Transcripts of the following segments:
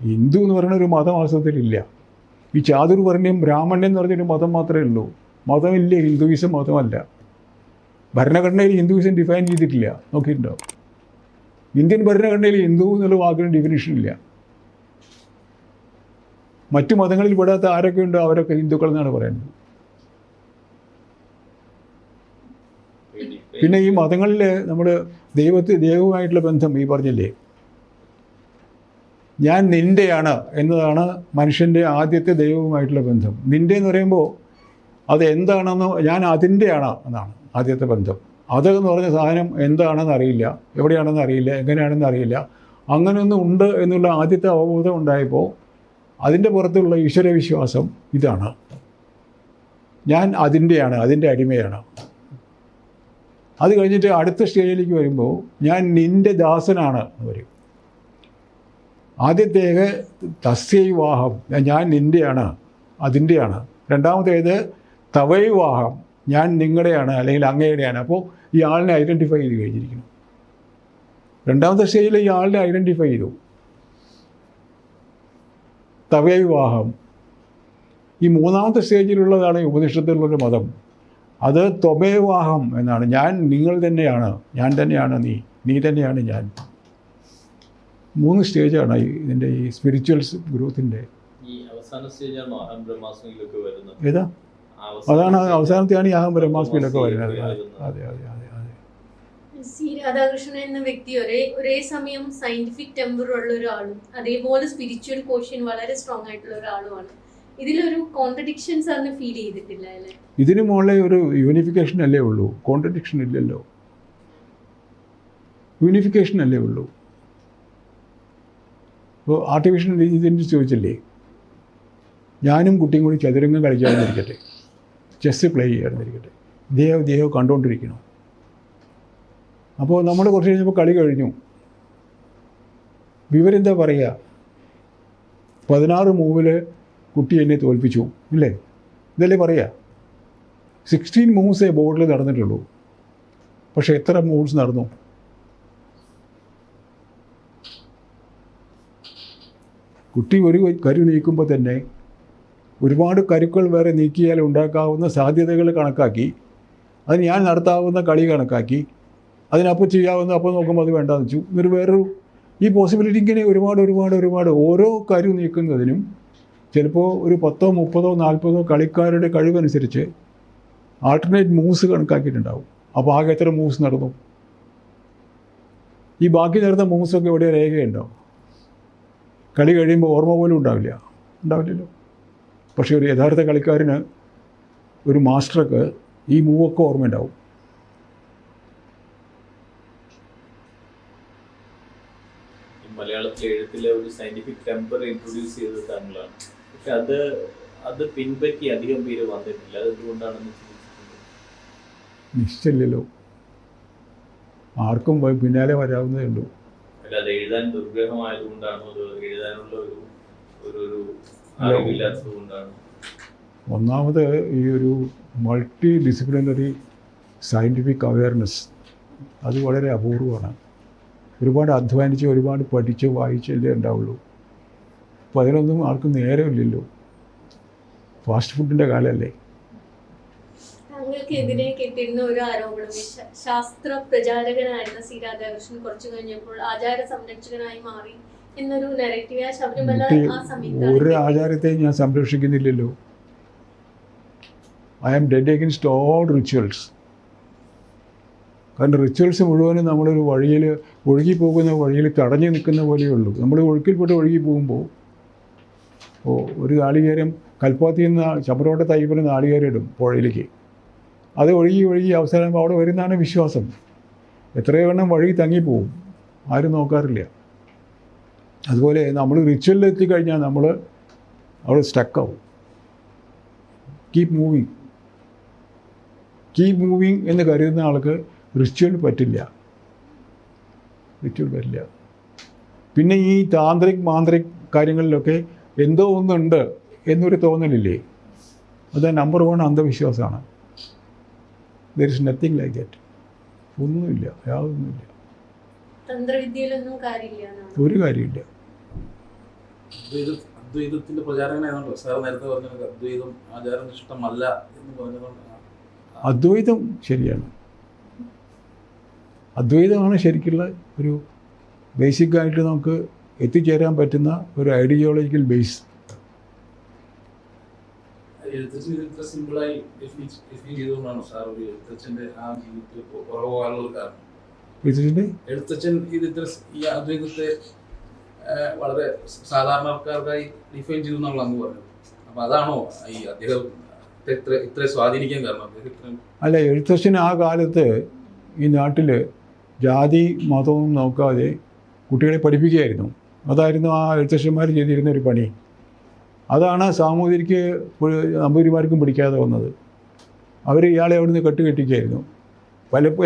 ഹിന്ദു എന്ന് പറയുന്ന ഒരു മതം വാസ്തവത്തിലില്ല. ഈ ചാതുർവർണ്ണ്യം ബ്രാഹ്മണ്യം എന്ന് പറഞ്ഞൊരു മതം മാത്രമേ ഉള്ളൂ. മതമില്ല, ഹിന്ദുയിസം മതമല്ല. ഭരണഘടനയിൽ ഹിന്ദുയിസം ഡിഫൈൻ ചെയ്തിട്ടില്ല, നോക്കിയിട്ടുണ്ടോ? ഇന്ത്യൻ ഭരണഘടനയിൽ ഹിന്ദു എന്നുള്ള വാക്കിന് ഡെഫിനിഷൻ ഇല്ല. മറ്റു മതങ്ങളിൽ പെടാത്ത ആരൊക്കെ ഉണ്ടോ അവരൊക്കെ ഹിന്ദുക്കൾ എന്നാണ് പറയുന്നത്. പിന്നെ ഈ മതങ്ങളിൽ നമ്മൾ ദൈവവുമായിട്ടുള്ള ബന്ധം ഈ പറഞ്ഞില്ലേ, ഞാൻ നിൻ്റെയാണ് എന്നതാണ് മനുഷ്യൻ്റെ ആദ്യത്തെ ദൈവവുമായിട്ടുള്ള ബന്ധം. നിൻ്റെ എന്ന് പറയുമ്പോൾ അത് എന്താണെന്ന്, ഞാൻ അതിൻ്റെയാണ് എന്നാണ് ആദ്യത്തെ ബന്ധം. അത് എന്ന് പറഞ്ഞ സാധനം എന്താണെന്ന് അറിയില്ല, എവിടെയാണെന്ന് അറിയില്ല, എങ്ങനെയാണെന്ന് അറിയില്ല. അങ്ങനെയൊന്നും ഉണ്ട് എന്നുള്ള ആദ്യത്തെ അവബോധം ഉണ്ടായപ്പോൾ അതിൻ്റെ പുറത്തുള്ള ഈശ്വരവിശ്വാസം ഇതാണ്, ഞാൻ അതിൻ്റെയാണ്, അതിൻ്റെ അടിമയാണ്. അത് കഴിഞ്ഞിട്ട് അടുത്ത സ്റ്റേജിലേക്ക് വരുമ്പോൾ ഞാൻ നിൻ്റെ ദാസനാണ് എന്ന് പറയും. ആദ്യത്തേത് തസ്യൈവാഹം, ഞാൻ നിൻ്റെയാണ്, അതിൻ്റെയാണ്. രണ്ടാമത്തേത് തവൈവാഹം, ഞാൻ നിങ്ങളുടെയാണ് അല്ലെങ്കിൽ അങ്ങയുടെയാണ്. അപ്പോൾ ഈ ആളിനെ ഐഡൻറ്റിഫൈ ചെയ്ത് കഴിഞ്ഞിരിക്കുന്നു. രണ്ടാമത്തെ സ്റ്റേജിൽ ഈ ആളിനെ ഐഡൻറ്റിഫൈ ചെയ്തു. തവൈവാഹം. ഈ മൂന്നാമത്തെ സ്റ്റേജിലുള്ളതാണ് ഈ ഉപനിഷത്തിലുള്ളൊരു മതം. അത് ത്വമേവാഹം എന്നാണ്. ഞാൻ നിങ്ങൾ തന്നെയാണ്, ഞാൻ തന്നെയാണ് നീ, നീ തന്നെയാണ് ഞാൻ. 3 സ്റ്റേജാണ് ഇതിൻ്റെ ഈ സ്പിരിച്വൽസ് ഗ്രോത്തിൻ്റെ. ഏതാ? അതാണ് അവസാനത്തെയാണ് ഈ അഹം ബ്രഹ്മാസ്മിയിലൊക്കെ വരുന്നത്. അതെ അതെ അതെ അതെ. സി രാധാകൃഷ്ണൻ എന്ന വ്യക്തി ഒരേ സമയം സയന്റിഫിക് ടെമ്പർ ഉള്ള ഒരാളും അതേപോലെ സ്പിരിച്വൽ കോഷ്യൻ വളരെ സ്ട്രോങ് ആയിട്ടുള്ള ഒരാളുമാണ്. ഇതിലൊരു കോൺട്രഡിക്ഷൻസ് ആണ് ഫീൽ ചെയ്തിട്ടില്ല അല്ലേ? ഇതിനു മുകളിൽ ഒരു യൂണിഫിക്കേഷൻ അല്ലേ ഉള്ളൂ, കോൺട്രഡിക്ഷൻ ഇല്ലല്ലോ. യൂണിഫിക്കേഷൻ അല്ലേ ഉള്ളൂ. ഇപ്പോൾ ആർട്ടിഫിഷ്യൽ ഇതിൻ്റെ ചോദിച്ചില്ലേ, ഞാനും കുട്ടിയും കൂടി ചതുരംഗം കളിക്കാമെന്നിരിക്കട്ടെ, ചെസ്സ് പ്ലേ ചെയ്യാമെന്നിരിക്കട്ടെ, ദേഹം കണ്ടുകൊണ്ടിരിക്കണം. അപ്പോൾ നമ്മൾ കുറച്ച് കഴിഞ്ഞപ്പോൾ കളി കഴിഞ്ഞു, വിവരെന്താ പറയുക, 16 മൂവിൽ കുട്ടി എന്നെ തോൽപ്പിച്ചു ഇല്ലേ, ഇതല്ലേ പറയുക. 16 മൂവ്സേ ബോർഡിൽ നടന്നിട്ടുള്ളൂ, പക്ഷേ എത്ര മൂവ്സ് നടന്നു? കുട്ടി ഒരു കരു നീക്കുമ്പോൾ തന്നെ ഒരുപാട് കരുക്കൾ വേറെ നീക്കിയാൽ ഉണ്ടാക്കാവുന്ന സാധ്യതകൾ കണക്കാക്കി, അതിന് ഞാൻ നടത്താവുന്ന കളി കണക്കാക്കി, അതിനപ്പോൾ ചെയ്യാവുന്ന അപ്പോൾ നോക്കുമ്പോൾ അത് വേണ്ടാന്ന് വെച്ചു. എന്നിട്ട് വേറൊരു ഈ പോസിബിലിറ്റി ഇങ്ങനെ ഒരുപാട് ഓരോ കരു നീക്കുന്നതിനും ചിലപ്പോൾ ഒരു 10, 30, 40 കളിക്കാരുടെ കഴിവനുസരിച്ച് ആൾട്ടർനേറ്റ് മൂവ്സ് കണക്കാക്കിയിട്ടുണ്ടാവും. അപ്പോൾ ആകെ എത്ര മൂവ്സ് നടന്നു? ഈ ബാക്കി നടന്ന മൂവ്സൊക്കെ എവിടെ രേഖയുണ്ടോ? കളി കഴിയുമ്പോൾ ഓർമ്മ പോലും ഉണ്ടാവില്ലല്ലോ. പക്ഷേ ഒരു യഥാർത്ഥ കളിക്കാരന്, ഒരു മാസ്റ്റർക്ക് ഈ മൂവൊക്കെ ഓർമ്മയുണ്ടാവും. മലയാളത്തിലെ എഴുത്തിലെ ഒരു സയന്റിഫിക് ടെമ്പർ ഇൻട്രൊഡ്യൂസ് ചെയ്തത് താങ്കളാണ്. പക്ഷെ അത് പിൻപറ്റി അധികം പേര് വന്നിട്ടില്ല. അതെന്തുകൊണ്ടാണെന്ന് നിശ്ചയില്ലല്ലോ, ആർക്കും പിന്നാലെ വരാവുന്നതേ ഉള്ളൂ. അല്ലാതെ എഴുതാൻ ദുർഗ്രഹമായതുകൊണ്ടാണോ, അത് എഴുതാനുള്ള ഒരു അറിവില്ലാത്തതുകൊണ്ടാണ്? ഒന്നാമത് ഈ ഒരു മൾട്ടി ഡിസിപ്ലിനറി സയൻറ്റിഫിക് അവയർനെസ് അത് വളരെ അപൂർവമാണ്. ഒരുപാട് അധ്വാനിച്ച് ഒരുപാട് പഠിച്ച് വായിച്ചല്ലേ ഉണ്ടാവുള്ളൂ. അപ്പോൾ അതിനൊന്നും ആർക്കും നേരമില്ലല്ലോ. ഫാസ്റ്റ് ഫുഡിൻ്റെ കാലമല്ലേ. താങ്കൾക്കെതിരെ കിട്ടിയിരുന്ന ഒരു ആരോപണം, ശാസ്ത്ര പ്രചാരകനായിരുന്ന സി രാധാകൃഷ്ണൻ കുറച്ചു കഴിഞ്ഞപ്പോൾ ആചാര സംരക്ഷകനായി മാറി എന്നൊരു നെറേറ്റീവ്. ശബരിമല ആ സമയത്ത് ഒരു ആചാരത്തെയും ഞാൻ സംരക്ഷിക്കുന്നില്ലല്ലോ. I am dead against all rituals. കാരണം റിച്വൽസ് മുഴുവനും നമ്മളൊരു വഴിയിൽ ഒഴുകിപ്പോകുന്ന വഴിയിൽ തടഞ്ഞു നിൽക്കുന്ന പോലെയുള്ളൂ. നമ്മൾ ഒഴുക്കിൽപ്പെട്ട് ഒഴുകി പോകുമ്പോൾ ഒരു നാളികേരം കൽപ്പാത്തിയിൽ നിന്ന് ചമരോട്ട തയ്യപ്പിന് നാളികേരം ഇടും പുഴയിലേക്ക്. അത് ഒഴുകി അവസാനം അവിടെ വരുന്നതാണ് വിശ്വാസം. എത്രയോ എണ്ണം വഴി തങ്ങിപ്പോവും, ആരും നോക്കാറില്ല. അതുപോലെ നമ്മൾ റിച്വലിൽ എത്തിക്കഴിഞ്ഞാൽ നമ്മൾ അവിടെ സ്റ്റക്കാവും. കീപ് മൂവിങ് എന്ന് കരുതുന്ന ആൾക്ക് റിച്വൽ പറ്റില്ല. പിന്നെ ഈ മാന്ത്രിക് കാര്യങ്ങളിലൊക്കെ എന്തോ ഒന്നുണ്ട് എന്നൊരു തോന്നലില്ലേ, അത് നമ്പർ 1 അന്ധവിശ്വാസമാണ്. There is nothing like that. ഒന്നുമില്ല, യാതൊന്നുമില്ല, തന്ത്രവിദ്യയിലൊന്നും കാര്യമില്ല, ഒരു കാര്യമില്ല. അദ്വൈതത്തിന്റെ പ്രചാരകനായതുകൊണ്ടോ സാർ നേരത്തെ പറഞ്ഞത് അദ്വൈതം ആചാരനിഷ്ഠമല്ല എന്ന് പറഞ്ഞതുകൊണ്ടാണ്? അദ്വൈതം ശരിയാണ്. അദ്വൈതമാണ് ശരിക്കുള്ള ഒരു ബേസിക്കായിട്ട് നമുക്ക് എത്തിച്ചേരാൻ പറ്റുന്ന ഒരു ഐഡിയോളജിക്കൽ ബേസ്. എഴുത്തച്ഛൻ ഇത് ഇത്ര സിമ്പിളായി ഡിഫൈൻ ചെയ്തുകൊണ്ടാണോ സാർ ഒരു എഴുത്തച്ഛന്റെ ആ ജീവിതത്തിൽ കുറവ് പോകാനുള്ള കാരണം? എഴുത്തച്ഛൻ ഇത് ഇത്ര ഈ അദ്വൈതത്തെ വളരെ സാധാരണക്കാർക്കായി ഡിഫൈൻ ചെയ്തു എന്നാണ് അങ്ങ് പറഞ്ഞത്. അപ്പൊ അതാണോ ഈ അദ്ദേഹം ഇത്ര സ്വാധീനിക്കാൻ കാരണം? അദ്ദേഹത്തിന് അല്ല, എഴുത്തച്ഛൻ ആ കാലത്ത് ഈ നാട്ടിൽ ജാതി മതവും നോക്കാതെ കുട്ടികളെ പഠിപ്പിക്കുകയായിരുന്നു. അതായിരുന്നു ആ എഴുത്തച്ഛന്മാർ ചെയ്തിരുന്ന ഒരു പണി. അതാണ് സാമൂതിരിക്ക് നമ്പൂതിരിമാർക്കും പിടിക്കാതെ വന്നത്. അവർ ഇയാളെ അവിടുന്ന് കെട്ടിക്കുകയായിരുന്നു.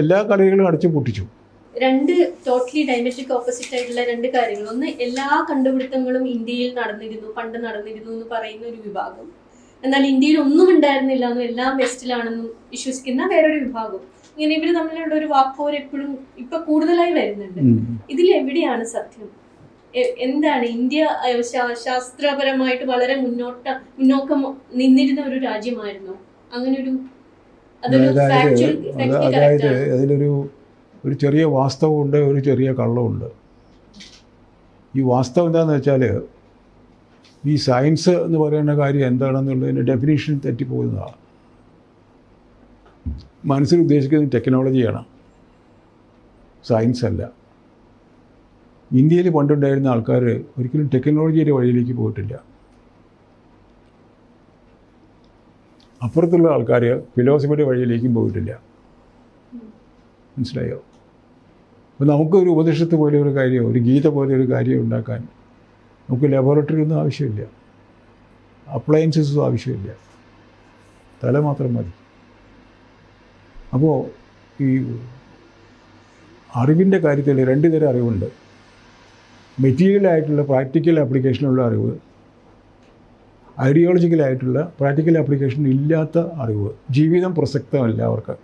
എല്ലാ കളികളും അടച്ചു പൊട്ടിച്ചു. രണ്ട് ടോട്ടലി ഡയമെട്രിക് ഓപ്പോസിറ്റ് ആയിട്ടുള്ള രണ്ട് കാര്യങ്ങൾ. ഒന്ന്, എല്ലാ കണ്ടുപിടുത്തങ്ങളും ഇന്ത്യയിൽ പണ്ട് നടന്നിരുന്നു എന്ന് പറയുന്ന ഒരു വിഭാഗം. എന്നാൽ ഇന്ത്യയിൽ ഒന്നും ഉണ്ടായിരുന്നില്ല എന്നും എല്ലാം വെസ്റ്റിലാണെന്നും വിശ്വസിക്കുന്ന വേറൊരു വിഭാഗം. ഇങ്ങനെ ഇവർ തമ്മിലുള്ള ഒരു വാക്പോര് എപ്പോഴും ഇപ്പൊ കൂടുതലായി വരുന്നുണ്ട്. ഇതിൽ എവിടെയാണ് സത്യം? എന്താണ് ഇന്ത്യ ശാസ്ത്രപരമായിട്ട് വളരെ മുന്നോക്കം നിന്നിരുന്ന ഒരു രാജ്യമായിരുന്നു? അങ്ങനെ ഒരു അതായത് അതിലൊരു ചെറിയ വാസ്തവമുണ്ട്, ഒരു ചെറിയ കള്ളമുണ്ട്. ഈ വാസ്തവം എന്താണെന്ന് വെച്ചാൽ ഈ സയൻസ് എന്ന് പറയുന്ന കാര്യം എന്താണെന്നുള്ളതിൻ്റെ ഡെഫിനേഷൻ തെറ്റിപ്പോകുന്നതാണ്. മനസ്സിൽ ഉദ്ദേശിക്കുന്നത് ടെക്നോളജിയാണ്, സയൻസ് അല്ല. ഇന്ത്യയിൽ പണ്ടുണ്ടായിരുന്ന ആൾക്കാർ ഒരിക്കലും ടെക്നോളജിയുടെ വഴിയിലേക്ക് പോയിട്ടില്ല. അപ്പുറത്തുള്ള ആൾക്കാർ ഫിലോസഫിയുടെ വഴിയിലേക്കും പോയിട്ടില്ല. മനസ്സിലായോ? അപ്പോൾ നമുക്കൊരു ഉപനിഷത്ത് പോലെ ഒരു കാര്യം, ഒരു ഗീത പോലെ ഒരു കാര്യം ഉണ്ടാക്കാൻ നമുക്ക് ലബോറട്ടറി ഒന്നും ആവശ്യമില്ല, അപ്ലയൻസസും ആവശ്യമില്ല, തല മാത്രം മതി. അപ്പോൾ ഈ അറിവിൻ്റെ കാര്യത്തിൽ രണ്ട് തരം അറിവുണ്ട്. മെറ്റീരിയലായിട്ടുള്ള പ്രാക്ടിക്കൽ ആപ്ലിക്കേഷനുള്ള അറിവ്, ഐഡിയോളജിക്കലായിട്ടുള്ള പ്രാക്ടിക്കൽ ആപ്ലിക്കേഷൻ ഇല്ലാത്ത അറിവ്. ജീവിതം പ്രസക്തമല്ല അവർക്ക്.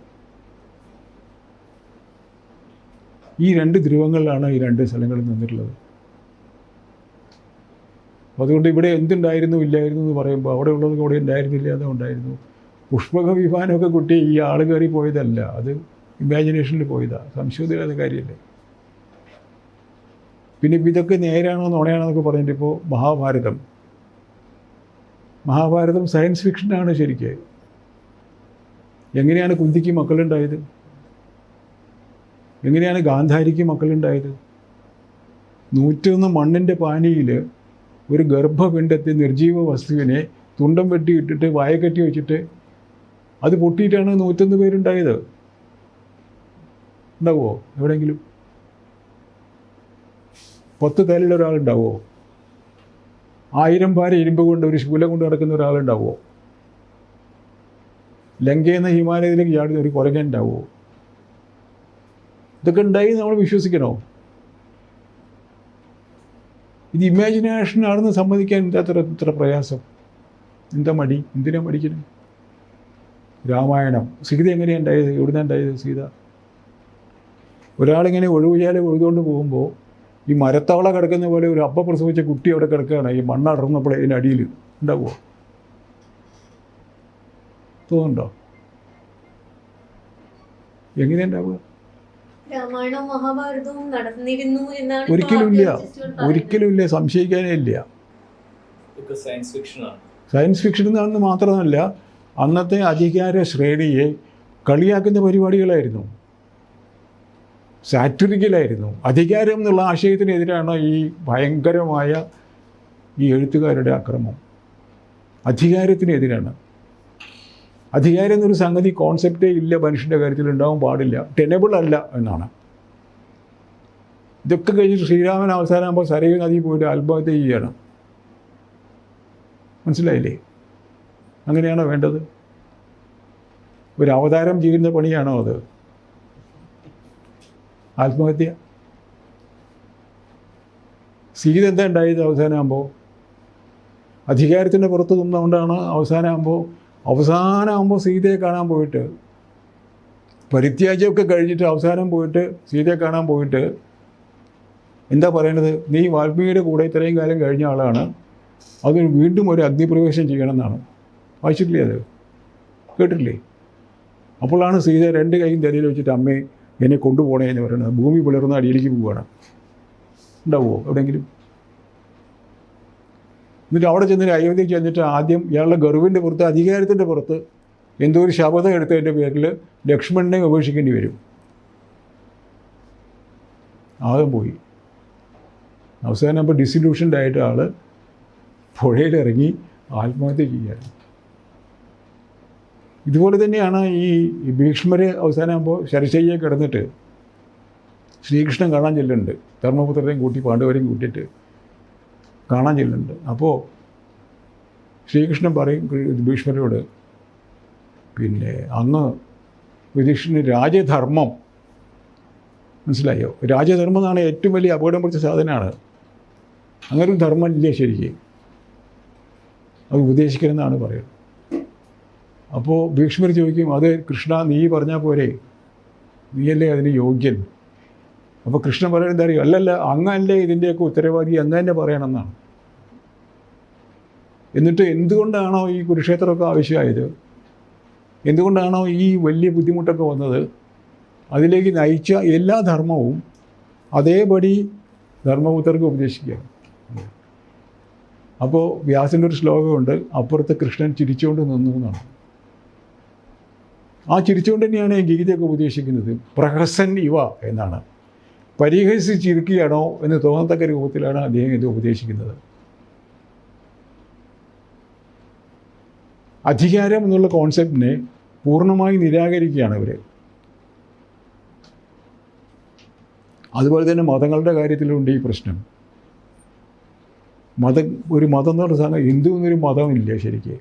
ഈ രണ്ട് ധ്രുവങ്ങളിലാണ് ഈ രണ്ട് സ്ഥലങ്ങളിൽ നിന്നിട്ടുള്ളത്. അതുകൊണ്ട് ഇവിടെ എന്തുണ്ടായിരുന്നു ഇല്ലായിരുന്നു എന്ന് പറയുമ്പോൾ അവിടെ ഉള്ളത് കൂടെ ഉണ്ടായിരുന്നില്ല, അത് ഉണ്ടായിരുന്നു. പുഷ്പക വിമാനമൊക്കെ കുട്ടി ഈ ആൾ കയറി പോയതല്ല, അത് ഇമാജിനേഷനിൽ പോയതാണ്, സംശയമില്ലാത്ത കാര്യമല്ലേ. പിന്നെ ഇതൊക്കെ നേരാണോ നുണയാണോ എന്നൊക്കെ പറഞ്ഞിട്ട് ഇപ്പോൾ മഹാഭാരതം സയൻസ് ഫിക്ഷനാണ് ശരിക്ക്. എങ്ങനെയാണ് കുന്തിക്ക് മക്കളുണ്ടായത്? എങ്ങനെയാണ് ഗാന്ധാരിക്ക് മക്കളുണ്ടായത്? 101 മണ്ണിൻ്റെ പാനിയിൽ ഒരു ഗർഭപിണ്ഡത്തെ, നിർജീവ വസ്തുവിനെ തുണ്ടം വെട്ടിയിട്ടിട്ട് വായക്കറ്റി വെച്ചിട്ട് അത് പൊട്ടിയിട്ടാണ് 101 പേരുണ്ടായത്. ഉണ്ടാവുമോ എവിടെയെങ്കിലും? 10 തലയുള്ള ഒരാളുണ്ടാവുമോ? 1000 ഭാര ഇരുമ്പ് കൊണ്ട് ഒരു ശൂലം കൊണ്ട് നടക്കുന്ന ഒരാളുണ്ടാവുമോ? ലങ്കയിൽ നിന്ന് ഹിമാലയത്തിലേക്ക് ചാടുന്ന ഒരു കുരങ്ങൻ ഉണ്ടാവുമോ? ഇതൊക്കെ ഉണ്ടായി നമ്മൾ വിശ്വസിക്കണോ? ഇത് ഇമാജിനേഷനാണെന്ന് സമ്മതിക്കാൻ എന്താ ഇത്ര പ്രയാസം? എന്താ മടി? എന്തിനാ മടിക്കുന്നത്? രാമായണം, സീത എങ്ങനെയാണ് ഉണ്ടായത്? എവിടുന്നാണ് ഉണ്ടായത് സീത? ഒരാളിങ്ങനെ ഒഴുകുചാലെ ഒഴുതുകൊണ്ട് പോകുമ്പോൾ ഈ മരത്തവള കിടക്കുന്ന പോലെ ഒരു അപ്പ പ്രസവിച്ച കുട്ടി അവിടെ കിടക്കുകയാണ്. ഈ മണ്ണടർന്നപ്പോൾ അതിൻ്റെ അടിയിൽ ഉണ്ടാവുമോ? തോന്നുന്നുണ്ടോ? എങ്ങനെയുണ്ടാവുക? രാമായണവും മഹാഭാരതവും നടന്നിരുന്നു എന്നാണ്. ഒരിക്കലുമില്ല, സംശയിക്കാനേ ഇല്ല. സയൻസ് ഫിക്ഷൻ എന്നാണെന്ന് മാത്രമല്ല, അന്നത്തെ അധികാര ശ്രേണിയെ കളിയാക്കുന്ന പരിപാടികളായിരുന്നു, സാറ്റിറിക്കലായിരുന്നു. അധികാരം എന്നുള്ള ആശയത്തിനെതിരാണ് ഈ ഭയങ്കരമായ ഈ എഴുത്തുകാരുടെ അക്രമം. അധികാരത്തിനെതിരാണ്. അധികാരം എന്നൊരു സംഗതി കോൺസെപ്റ്റേ ഇല്ല, മനുഷ്യൻ്റെ കാര്യത്തിൽ ഉണ്ടാവാൻ പാടില്ല, ടെനബിൾ അല്ല എന്നാണ്. ഇതൊക്കെ കഴിഞ്ഞിട്ട് ശ്രീരാമൻ അവസാനമാകുമ്പോൾ സരയൂ നദി പോയിട്ട് ആത്മഹത്യ ചെയ്യുകയാണ്. മനസ്സിലായില്ലേ? അങ്ങനെയാണോ വേണ്ടത്? ഒരു അവതാരം ചെയ്യുന്ന പണിയാണോ അത്? ആത്മഹത്യ. സീത എന്താ ഉണ്ടായത് അവസാനമാകുമ്പോൾ? അധികാരത്തിൻ്റെ പുറത്ത് നിന്നുകൊണ്ടാണ് അവസാനമാകുമ്പോൾ സീതയെ കാണാൻ പോയിട്ട്, പരിത്യാജ്യമൊക്കെ കഴിഞ്ഞിട്ട് അവസാനം പോയിട്ട് സീതയെ കാണാൻ പോയിട്ട് എന്താ പറയണത്? നീ വാൽമീകിയുടെ കൂടെ ഇത്രയും കാലം കഴിഞ്ഞ ആളാണ്, അത് വീണ്ടും ഒരു അഗ്നിപ്രവേശം ചെയ്യണമെന്നാണ്. വായിച്ചിട്ടില്ലേ അത്? കേട്ടിട്ടില്ലേ? അപ്പോഴാണ് സീത 2 കൈയും തലയിൽ വെച്ചിട്ട് അമ്മേ എന്നെ കൊണ്ടുപോകണേ എന്ന് പറയുന്നത്. ഭൂമി പിളർന്ന് അടിയിലേക്ക് പോവുകയാണ്. ഉണ്ടാവുമോ എവിടെയെങ്കിലും? എന്നിട്ട് അവിടെ ചെന്നിട്ട് അയോധ്യയ്ക്ക് ചെന്നിട്ട് ആദ്യം ഇയാളുടെ ഗർവിൻ്റെ പുറത്ത്, അധികാരത്തിൻ്റെ പുറത്ത് എന്തോ ഒരു ശപഥം എടുത്തതിൻ്റെ പേരിൽ ലക്ഷ്മണനെ ഉപേക്ഷിക്കേണ്ടി വരും. ആദ്യം പോയി. അവസാനം അപ്പോൾ ഡിസില്യൂഷൻഡ് ആയിട്ട് ആൾ പുഴയിലിറങ്ങി ആത്മഹത്യ ചെയ്യാൻ. ഇതുപോലെ തന്നെയാണ് ഈ ഭീഷ്മർ അവസാനമാകുമ്പോൾ ശരശയ്യെ കിടന്നിട്ട് ശ്രീകൃഷ്ണൻ കാണാൻ ചെല്ലുന്നുണ്ട്. ധർമ്മപുത്രരെയും കൂട്ടി പാണ്ഡവരെയും കൂട്ടിയിട്ട് കാണാൻ ചെല്ലുന്നുണ്ട്. അപ്പോൾ ശ്രീകൃഷ്ണൻ പറയും ഭീഷ്മരോട്, പിന്നെ അങ്ങ് യുധിഷ്ഠിരന് രാജധർമ്മം, മനസ്സിലായോ? രാജധർമ്മം എന്നാണ് ഏറ്റവും വലിയ അപകടം പിടിച്ച സാധനമാണ്. അങ്ങനൊരു ധർമ്മം ഇല്ല ശരിക്ക്, അത് ഉപദേശിക്കണമെന്നാണ് പറയുന്നത്. അപ്പോൾ ഭീഷ്മർ ചോദിക്കും, അത് കൃഷ്ണ നീ പറഞ്ഞാൽ പോരെ, നീയല്ലേ അതിന് യോഗ്യൻ. അപ്പോൾ കൃഷ്ണൻ പറയുന്നത് എന്താ അറിയോ? അല്ലല്ല, അങ്ങല്ലേ ഇതിൻ്റെയൊക്കെ ഉത്തരവാദി, അങ്ങ് തന്നെ പറയണമെന്നാണ്. എന്നിട്ട് എന്തുകൊണ്ടാണോ ഈ കുരുക്ഷേത്രമൊക്കെ ആവശ്യമായത്, എന്തുകൊണ്ടാണോ ഈ വലിയ ബുദ്ധിമുട്ടൊക്കെ വന്നത്, അതിലേക്ക് നയിച്ച എല്ലാ ധർമ്മവും അതേപടി ധർമ്മപുത്രർക്ക് ഉപദേശിക്കുക. അപ്പോൾ വ്യാസൻ്റെ ഒരു ശ്ലോകമുണ്ട്, അപ്പുറത്ത് കൃഷ്ണൻ ചിരിച്ചുകൊണ്ട് നിന്നു എന്നാണ്. ആ ചിരിച്ചുകൊണ്ട് തന്നെയാണ് ഈ ഗീതയൊക്കെ ഉപദേശിക്കുന്നത്. പ്രഹസൻ ഇവ എന്നാണ്. പരിഹസിച്ചിരിക്കുകയാണോ എന്ന് തോന്നത്തക്ക രൂപത്തിലാണ് അദ്ദേഹം ഇത് ഉപദേശിക്കുന്നത്. അധികാരം എന്നുള്ള കോൺസെപ്റ്റിനെ പൂർണ്ണമായി നിരാകരിക്കുകയാണ് ഇവർ. അതുപോലെ തന്നെ മതങ്ങളുടെ കാര്യത്തിലുണ്ട് ഈ പ്രശ്നം. ഒരു മതം എന്ന് പറഞ്ഞ സാധനം, ഹിന്ദു എന്നൊരു മതമില്ല ശരിക്ക്.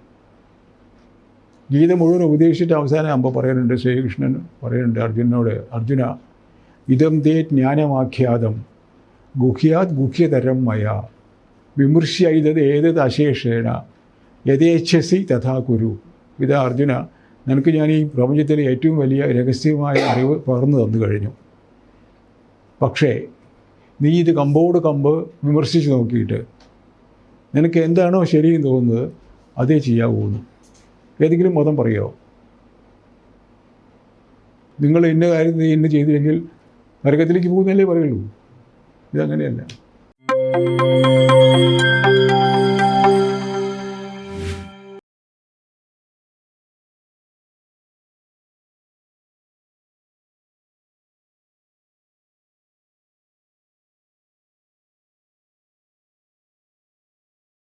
ഗീത മുഴുവൻ ഉപദേശിച്ചിട്ട് അവസാനം ആകുമ്പോൾ പറയുന്നുണ്ട്, ശ്രീകൃഷ്ണൻ പറയുന്നുണ്ട് അർജുനനോട്, അർജുന ഇതം തേ ജ്ഞാനമാഖ്യാതം ഗുഹ്യാത് ഗുഹ്യതരം മയ വിമൃശ്യ ഇതത് ഏതത് അശേഷേണ യഥേച്ഛസി തഥാ കുരു. ഇതാ അർജുന, നിനക്ക് ഞാൻ ഈ പ്രപഞ്ചത്തിലെ ഏറ്റവും വലിയ രഹസ്യമായ അറിവ് പകർന്നു തന്നു കഴിഞ്ഞു. പക്ഷേ നീ ഇത് കമ്പോട് കമ്പ് വിമർശിച്ച് നോക്കിയിട്ട് നിനക്ക് എന്താണോ ശരിയെന്ന് തോന്നുന്നത് അതേ ചെയ്യാവൂന്ന്. ഏതെങ്കിലും മതം പറയുമോ? നിങ്ങൾ ഇന്ന കാര്യം നീ ഇന്ന് ചെയ്തില്ലെങ്കിൽ നരകത്തിലേക്ക് പോകുന്നല്ലേ പറയുള്ളൂ. ഇതങ്ങനെയല്ല.